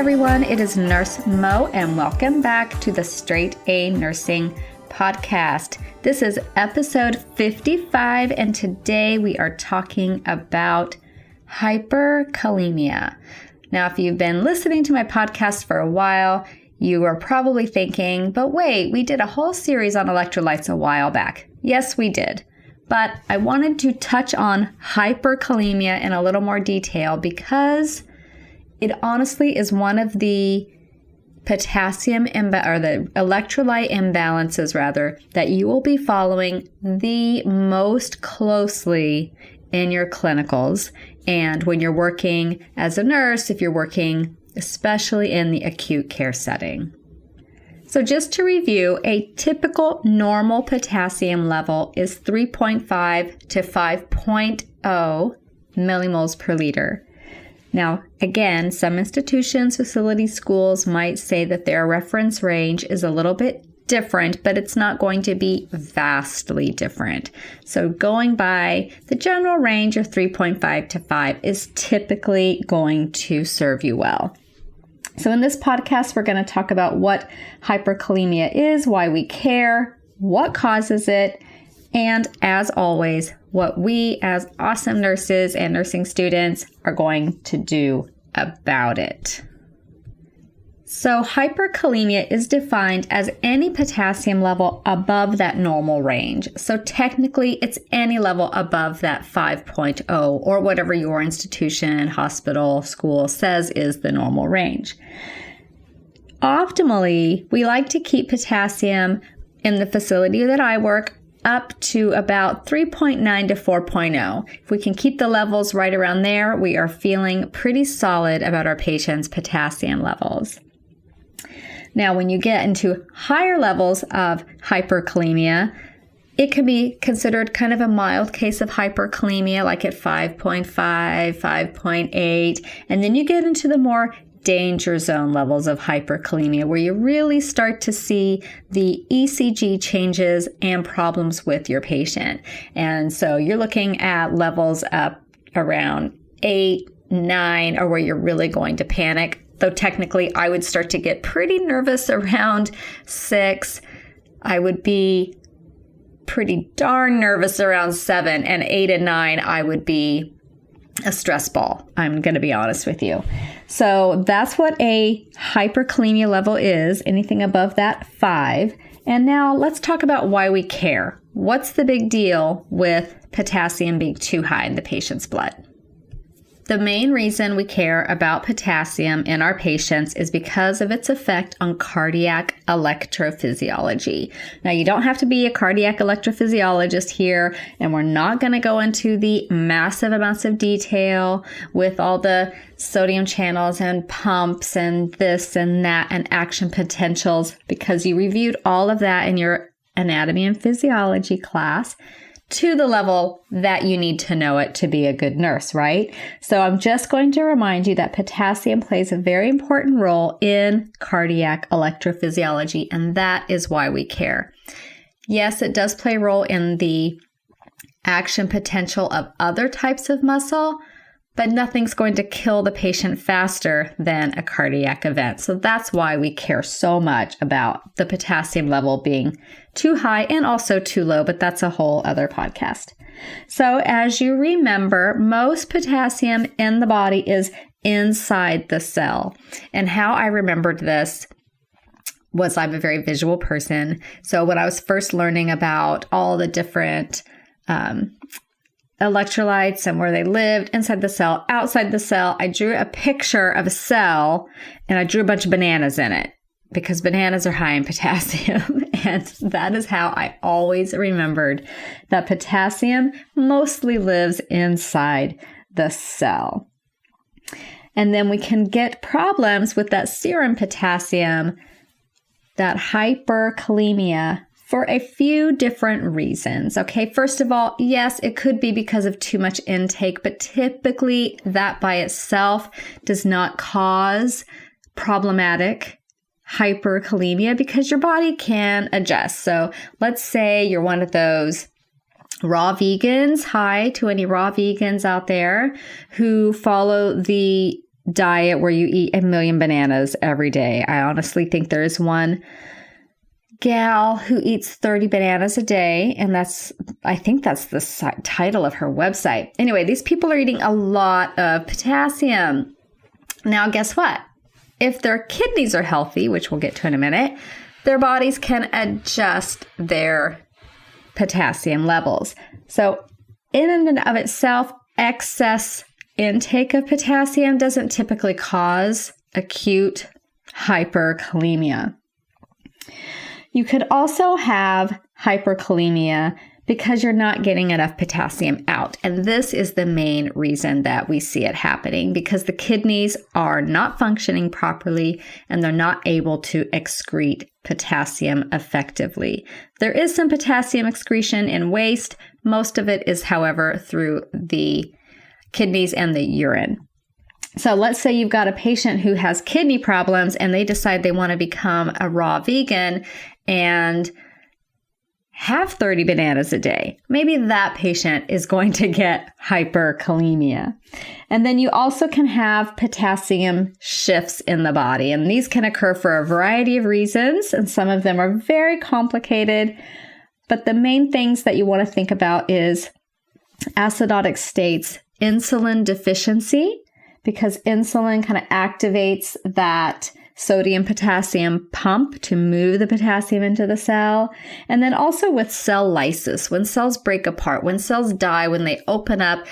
everyone, it is Nurse Mo, and welcome back to the Straight A Nursing Podcast. This is episode 55, and today we are talking about hyperkalemia. Now, if you've been listening to my podcast for a while, you are probably thinking, but wait, we did a whole series on electrolytes a while back. Yes, we did. But I wanted to touch on hyperkalemia in a little more detail because it honestly is one of the potassium or the electrolyte imbalances that you will be following the most closely in your clinicals and when you're working as a nurse, if you're working especially in the acute care setting. So just to review, a typical normal potassium level is 3.5 to 5.0 millimoles per liter. Now, again, some institutions, facilities, schools might say that their reference range is a little bit different, but it's not going to be vastly different. So going by the general range of 3.5 to 5 is typically going to serve you well. So in this podcast, we're going to talk about what hyperkalemia is, why we care, what causes it, and as always, what we as awesome nurses and nursing students are going to do about it. So hyperkalemia is defined as any potassium level above that normal range. So technically, it's any level above that 5.0 or whatever your institution, hospital, school says is the normal range. Optimally, we like to keep potassium in the facility that I work up to about 3.9 to 4.0. If we can keep the levels right around there, we are feeling pretty solid about our patients' potassium levels. Now, when you get into higher levels of hyperkalemia, it can be considered kind of a mild case of hyperkalemia, like at 5.5, 5.8, and then you get into the more danger zone levels of hyperkalemia, where you really start to see the ECG changes and problems with your patient. And so you're looking at levels up around 8, 9, or where you're really going to panic. Though technically, I would start to get pretty nervous around 6. I would be pretty darn nervous around 7, and 8 and 9, I would be a stress ball. I'm going to be honest with you. So that's what a hyperkalemia level is, anything above that 5. And now let's talk about why we care. What's the big deal with potassium being too high in the patient's blood? The main reason we care about potassium in our patients is because of its effect on cardiac electrophysiology. Now, you don't have to be a cardiac electrophysiologist here, and we're not going to go into the massive amounts of detail with all the sodium channels and pumps and this and that and action potentials, because you reviewed all of that in your anatomy and physiology class to the level that you need to know it to be a good nurse, right? So I'm just going to remind you that potassium plays a very important role in cardiac electrophysiology, and that is why we care. Yes, it does play a role in the action potential of other types of muscle, but nothing's going to kill the patient faster than a cardiac event. So that's why we care so much about the potassium level being too high and also too low, but that's a whole other podcast. So as you remember, most potassium in the body is inside the cell. And how I remembered this was I'm a very visual person. So when I was first learning about all the different electrolytes and where they lived inside the cell, outside the cell, I drew a picture of a cell and I drew a bunch of bananas in it because bananas are high in potassium. And that is how I always remembered that potassium mostly lives inside the cell. And then we can get problems with that serum potassium, that hyperkalemia, for a few different reasons. Okay, first of all, yes, it could be because of too much intake, but typically that by itself does not cause problematic hyperkalemia because your body can adjust. So let's say you're one of those raw vegans. Hi to any raw vegans out there who follow the diet where you eat 1,000,000 bananas every day. I honestly think there is one gal who eats 30 bananas a day, and I think that's the title of her website. Anyway, these people are eating a lot of potassium. Now, guess what? If their kidneys are healthy, which we'll get to in a minute, their bodies can adjust their potassium levels. So in and of itself, excess intake of potassium doesn't typically cause acute hyperkalemia. You could also have hyperkalemia because you're not getting enough potassium out. And this is the main reason that we see it happening, because the kidneys are not functioning properly and they're not able to excrete potassium effectively. There is some potassium excretion in waste. Most of it is, however, through the kidneys and the urine. So let's say you've got a patient who has kidney problems and they decide they want to become a raw vegan and have 30 bananas a day. Maybe that patient is going to get hyperkalemia. And then you also can have potassium shifts in the body. And these can occur for a variety of reasons, and some of them are very complicated. But the main things that you want to think about is acidotic states, insulin deficiency, because insulin kind of activates that sodium-potassium pump to move the potassium into the cell. And then also with cell lysis, when cells break apart, when cells die, when they open up,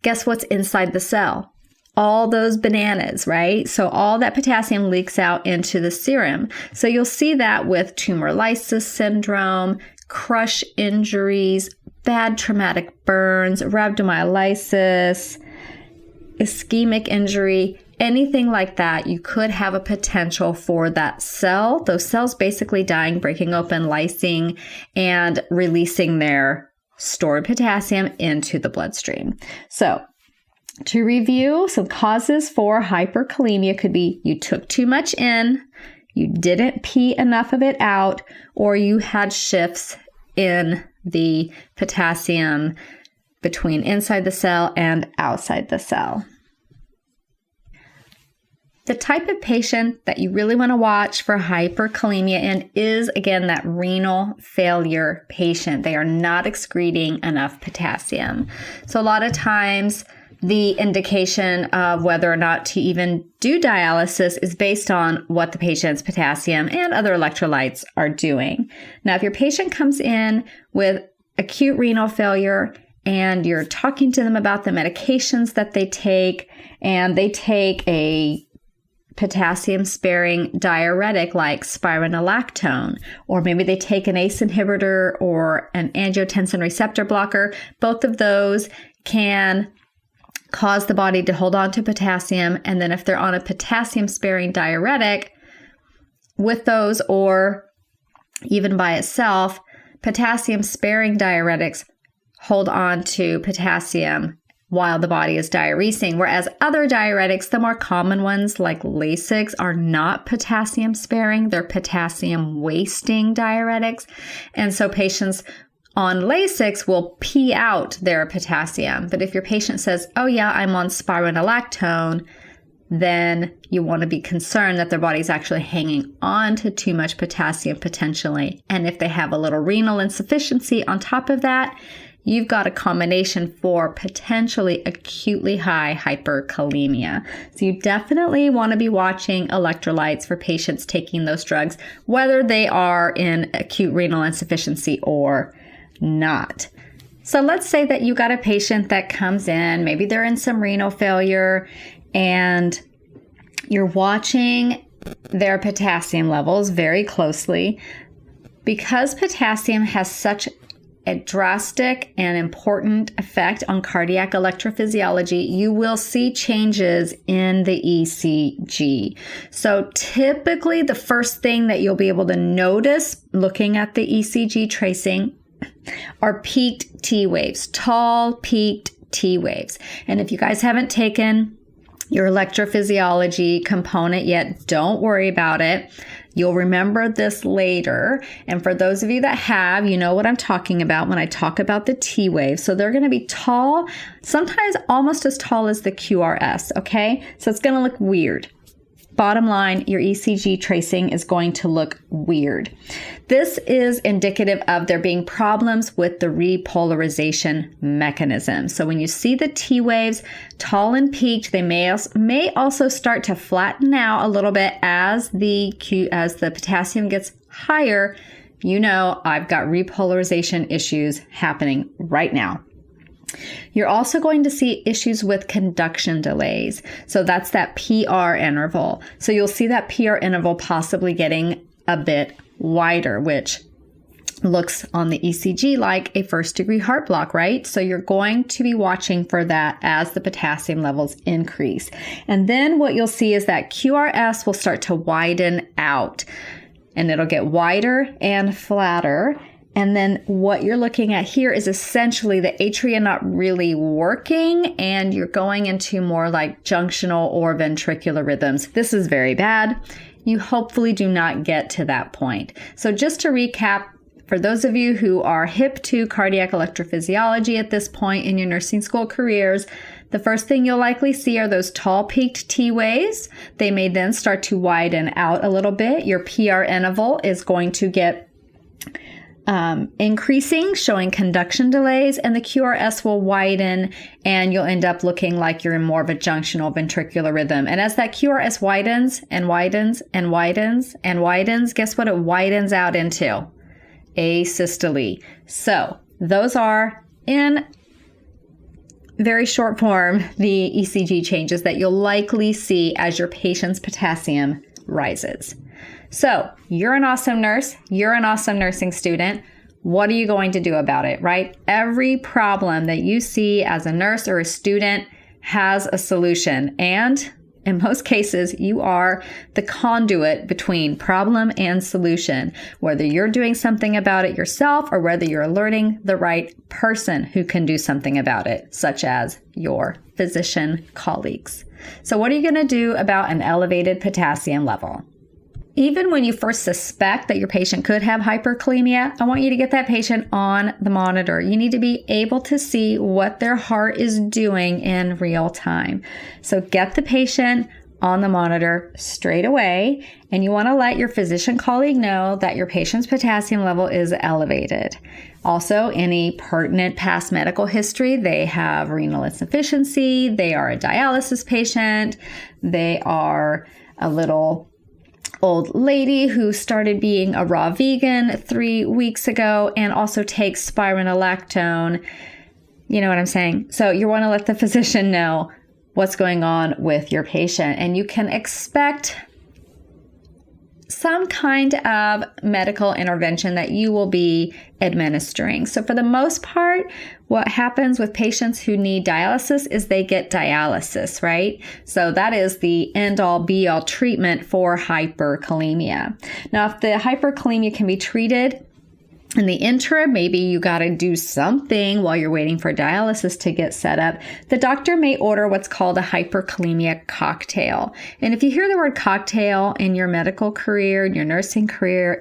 guess what's inside the cell? All those bananas, right? So all that potassium leaks out into the serum. So you'll see that with tumor lysis syndrome, crush injuries, bad traumatic burns, rhabdomyolysis, ischemic injury, anything like that. You could have a potential for that cell, those cells basically dying, breaking open, lysing, and releasing their stored potassium into the bloodstream. So to review, some causes for hyperkalemia could be you took too much in, you didn't pee enough of it out, or you had shifts in the potassium between inside the cell and outside the cell. The type of patient that you really want to watch for hyperkalemia in is, again, that renal failure patient. They are not excreting enough potassium. So a lot of times the indication of whether or not to even do dialysis is based on what the patient's potassium and other electrolytes are doing. Now, if your patient comes in with acute renal failure and you're talking to them about the medications that they take, and they take a potassium-sparing diuretic like spironolactone, or maybe they take an ACE inhibitor or an angiotensin receptor blocker, both of those can cause the body to hold on to potassium. And then if they're on a potassium-sparing diuretic with those, or even by itself, potassium-sparing diuretics hold on to potassium while the body is diuresing, whereas other diuretics, the more common ones like Lasix, are not potassium sparing, they're potassium wasting diuretics. And so patients on Lasix will pee out their potassium. But if your patient says, oh yeah, I'm on spironolactone, then you want to be concerned that their body's actually hanging on to too much potassium potentially. And if they have a little renal insufficiency on top of that, you've got a combination for potentially acutely high hyperkalemia. So you definitely want to be watching electrolytes for patients taking those drugs, whether they are in acute renal insufficiency or not. So let's say that you got a patient that comes in, maybe they're in some renal failure, and you're watching their potassium levels very closely. Because potassium has such a drastic and important effect on cardiac electrophysiology, you will see changes in the ECG. So typically the first thing that you'll be able to notice looking at the ECG tracing are peaked T waves, tall peaked T waves. And if you guys haven't taken your electrophysiology component yet, don't worry about it. You'll remember this later. And for those of you that have, you know what I'm talking about when I talk about the T waves. So they're going to be tall, sometimes almost as tall as the QRS, okay? So it's going to look weird. Bottom line, your ECG tracing is going to look weird. This is indicative of there being problems with the repolarization mechanism. So when you see the T waves tall and peaked, they may also start to flatten out a little bit as the potassium gets higher. You know, I've got repolarization issues happening right now. You're also going to see issues with conduction delays. So that's that PR interval. So you'll see that PR interval possibly getting a bit wider, which looks on the ECG like a first-degree heart block, right? So you're going to be watching for that as the potassium levels increase. And then what you'll see is that QRS will start to widen out, and it'll get wider and flatter. And then what you're looking at here is essentially the atria not really working, and you're going into more like junctional or ventricular rhythms. This is very bad. You hopefully do not get to that point. So just to recap, for those of you who are hip to cardiac electrophysiology at this point in your nursing school careers, the first thing you'll likely see are those tall peaked T waves. They may then start to widen out a little bit. Your PR interval is going to get increasing, showing conduction delays, and the QRS will widen, and you'll end up looking like you're in more of a junctional ventricular rhythm. And as that QRS widens and widens and widens and widens, guess what it widens out into? Asystole. So those are, in very short form, the ECG changes that you'll likely see as your patient's potassium rises. So you're an awesome nurse. You're an awesome nursing student. What are you going to do about it, right? Every problem that you see as a nurse or a student has a solution. And in most cases, you are the conduit between problem and solution, whether you're doing something about it yourself or whether you're alerting the right person who can do something about it, such as your physician colleagues. So what are you going to do about an elevated potassium level? Even when you first suspect that your patient could have hyperkalemia, I want you to get that patient on the monitor. You need to be able to see what their heart is doing in real time. So get the patient on the monitor straight away, and you want to let your physician colleague know that your patient's potassium level is elevated. Also, any pertinent past medical history: they have renal insufficiency, they are a dialysis patient, they are a little old lady who started being a raw vegan 3 weeks ago and also takes spironolactone. You know what I'm saying? So you want to let the physician know what's going on with your patient, and you can expect some kind of medical intervention that you will be administering. So for the most part, what happens with patients who need dialysis is they get dialysis, right? So that is the end-all be-all treatment for hyperkalemia. Now, if the hyperkalemia can be treated in the interim, maybe you got to do something while you're waiting for dialysis to get set up. The doctor may order what's called a hyperkalemia cocktail. And if you hear the word cocktail in your medical career, in your nursing career,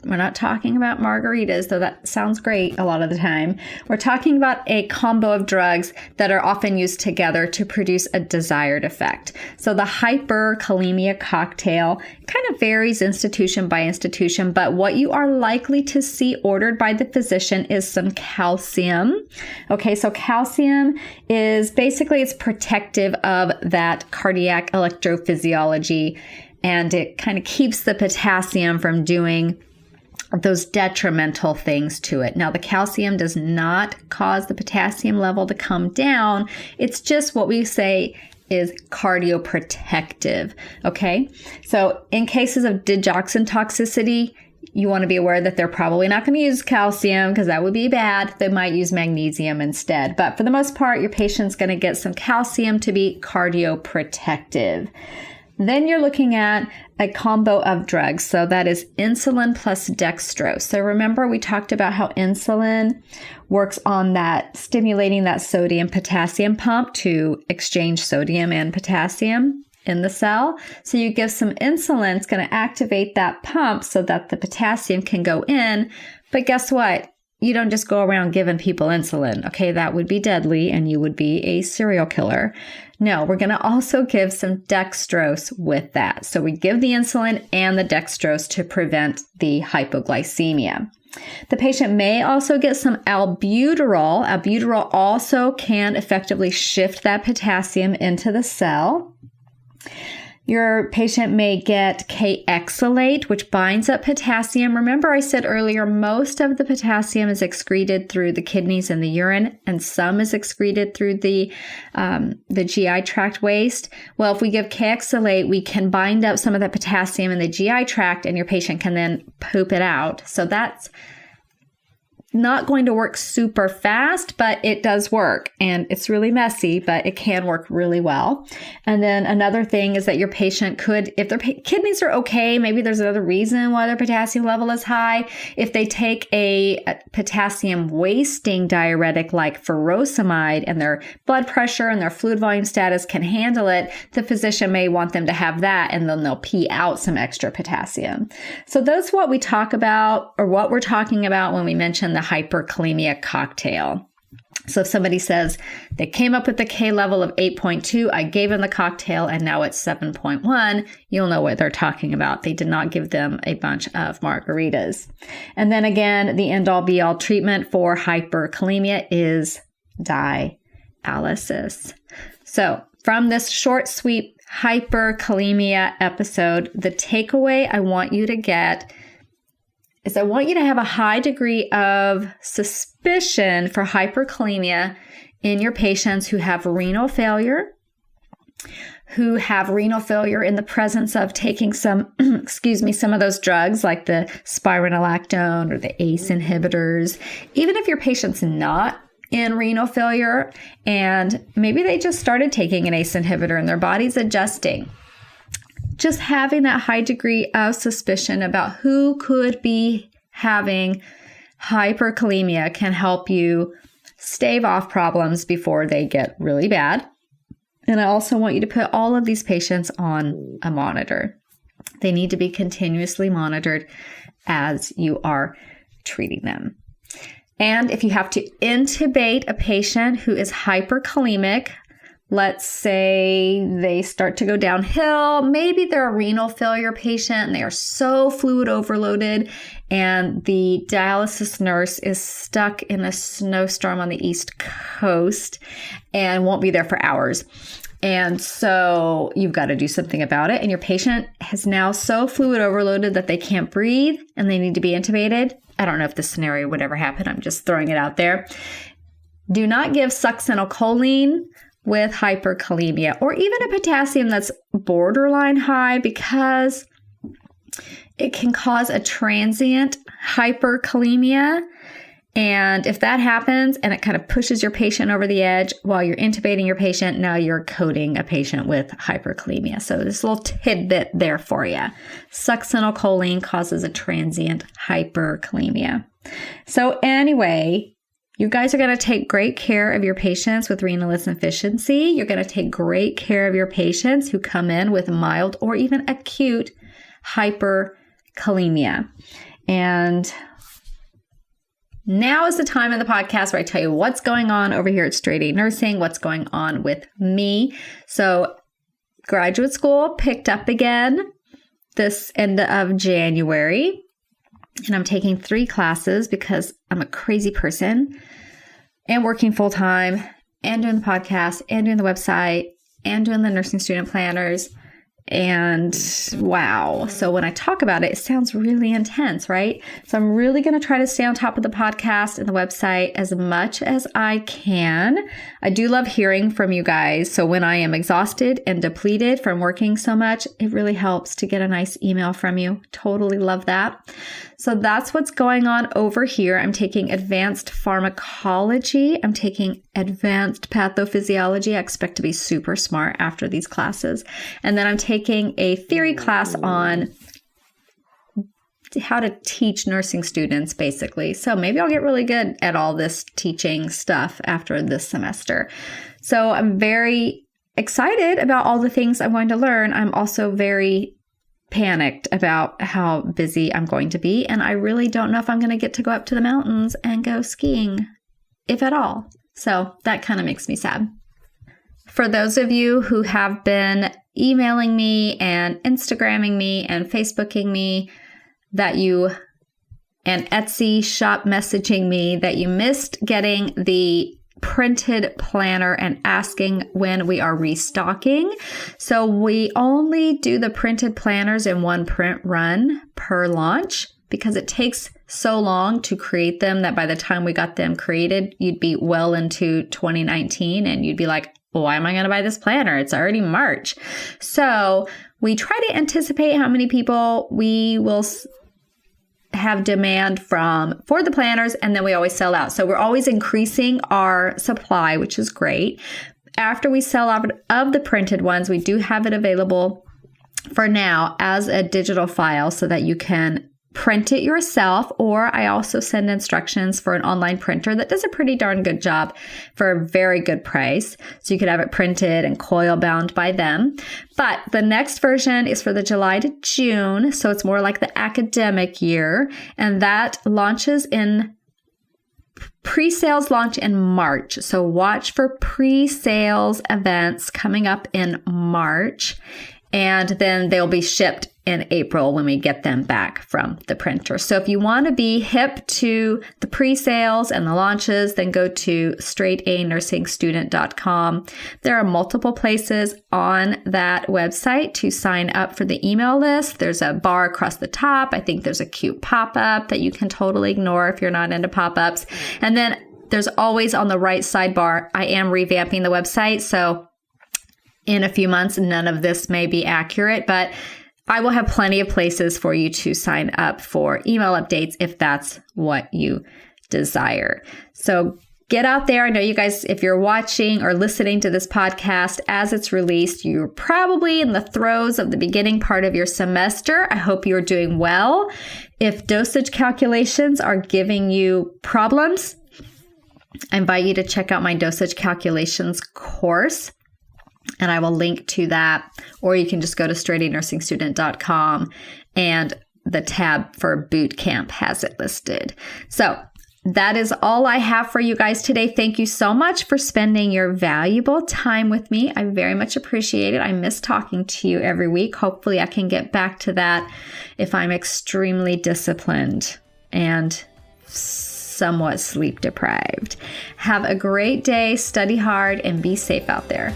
we're not talking about margaritas, though that sounds great a lot of the time. We're talking about a combo of drugs that are often used together to produce a desired effect. So the hyperkalemia cocktail kind of varies institution by institution, but what you are likely to see ordered by the physician is some calcium. Okay, so calcium is basically, it's protective of that cardiac electrophysiology, and it kind of keeps the potassium from doing those detrimental things to it. Now, the calcium does not cause the potassium level to come down. It's just what we say is cardioprotective. Okay. So in cases of digoxin toxicity, you want to be aware that they're probably not going to use calcium because that would be bad. They might use magnesium instead. But for the most part, your patient's going to get some calcium to be cardioprotective. Then you're looking at a combo of drugs. So that is insulin plus dextrose. So remember, we talked about how insulin works on that, stimulating that sodium potassium pump to exchange sodium and potassium. in the cell. So you give some insulin, it's going to activate that pump so that the potassium can go in. But guess what? You don't just go around giving people insulin. Okay, that would be deadly and you would be a serial killer. No, we're going to also give some dextrose with that. So we give the insulin and the dextrose to prevent the hypoglycemia. The patient may also get some albuterol. Albuterol also can effectively shift that potassium into the cell. Your patient may get K-exolate, which binds up potassium. Remember I said earlier, most of the potassium is excreted through the kidneys and the urine, and some is excreted through the GI tract waste. Well, if we give K-exolate, we can bind up some of that potassium in the GI tract, and your patient can then poop it out. So that's not going to work super fast, but it does work, and it's really messy, but it can work really well. And then another thing is that your patient could, if their kidneys are okay, maybe there's another reason why their potassium level is high. If they take a potassium wasting diuretic like furosemide and their blood pressure and their fluid volume status can handle it, the physician may want them to have that, and then they'll pee out some extra potassium. So that's what we talk about, or what we're talking about when we mention the hyperkalemia cocktail. So if somebody says they came up with the K level of 8.2, I gave them the cocktail and now it's 7.1, you'll know what they're talking about. They did not give them a bunch of margaritas. And then again, the end-all be-all treatment for hyperkalemia is dialysis. So from this short, sweet hyperkalemia episode, the takeaway I want you to get is I want you to have a high degree of suspicion for hyperkalemia in your patients who have renal failure, in the presence of taking some, some of those drugs like the spironolactone or the ACE inhibitors. Even if your patient's not in renal failure and maybe they just started taking an ACE inhibitor and their body's adjusting, just having that high degree of suspicion about who could be having hyperkalemia can help you stave off problems before they get really bad. And I also want you to put all of these patients on a monitor. They need to be continuously monitored as you are treating them. And if you have to intubate a patient who is hyperkalemic, let's say they start to go downhill. Maybe they're a renal failure patient and they are so fluid overloaded and the dialysis nurse is stuck in a snowstorm on the East Coast and won't be there for hours. And so you've got to do something about it. And your patient has now so fluid overloaded that they can't breathe and they need to be intubated. I don't know if this scenario would ever happen. I'm just throwing it out there. Do not give succinylcholine with hyperkalemia or even a potassium that's borderline high, because it can cause a transient hyperkalemia. And if that happens and it kind of pushes your patient over the edge while you're intubating your patient, now you're coating a patient with hyperkalemia. So this little tidbit there for you. Succinylcholine causes a transient hyperkalemia. So anyway, you guys are going to take great care of your patients with renal insufficiency. You're going to take great care of your patients who come in with mild or even acute hyperkalemia. And now is the time in the podcast where I tell you what's going on over here at Straight A Nursing, what's going on with me. So graduate school picked up again this end of January. And I'm taking 3 classes because I'm a crazy person and working full time and doing the podcast and doing the website and doing the nursing student planners. And wow. So when I talk about it, it sounds really intense, right? So I'm really going to try to stay on top of the podcast and the website as much as I can. I do love hearing from you guys. So when I am exhausted and depleted from working so much, it really helps to get a nice email from you. Totally love that. So that's what's going on over here. I'm taking advanced pharmacology. I'm taking advanced pathophysiology. I expect to be super smart after these classes. And then I'm taking a theory class on how to teach nursing students, basically. So maybe I'll get really good at all this teaching stuff after this semester. So I'm very excited about all the things I'm going to learn. I'm also very panicked about how busy I'm going to be. And I really don't know if I'm going to get to go up to the mountains and go skiing, if at all. So that kind of makes me sad. For those of you who have been emailing me and Instagramming me and Facebooking me and Etsy shop messaging me that you missed getting the printed planner and asking when we are restocking. So we only do the printed planners in one print run per launch because it takes so long to create them that by the time we got them created, you'd be well into 2019 and you'd be like, why am I going to buy this planner? It's already March. So we try to anticipate how many people we will have demand for the planners, and then we always sell out. So we're always increasing our supply, which is great. After we sell out of the printed ones, we do have it available for now as a digital file so that you can print it yourself, or I also send instructions for an online printer that does a pretty darn good job for a very good price. So you could have it printed and coil bound by them. But the next version is for the July to June. So it's more like the academic year. And that pre-sales launch in March. So watch for pre-sales events coming up in March. And then they'll be shipped in April when we get them back from the printer. So if you want to be hip to the pre-sales and the launches, then go to straightanursingstudent.com. There are multiple places on that website to sign up for the email list. There's a bar across the top. I think there's a cute pop-up that you can totally ignore if you're not into pop-ups. And then there's always on the right sidebar, I am revamping the website. So in a few months, none of this may be accurate, but I will have plenty of places for you to sign up for email updates if that's what you desire. So get out there. I know you guys, if you're watching or listening to this podcast as it's released, you're probably in the throes of the beginning part of your semester. I hope you're doing well. If dosage calculations are giving you problems, I invite you to check out my dosage calculations course. And I will link to that, or you can just go to straightanursingstudent.com and the tab for boot camp has it listed. So that is all I have for you guys today. Thank you so much for spending your valuable time with me. I very much appreciate it. I miss talking to you every week. Hopefully I can get back to that if I'm extremely disciplined and somewhat sleep deprived. Have a great day, study hard, and be safe out there.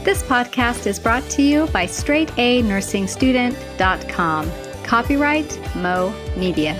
This podcast is brought to you by straightanursingstudent.com. Copyright Mo Media.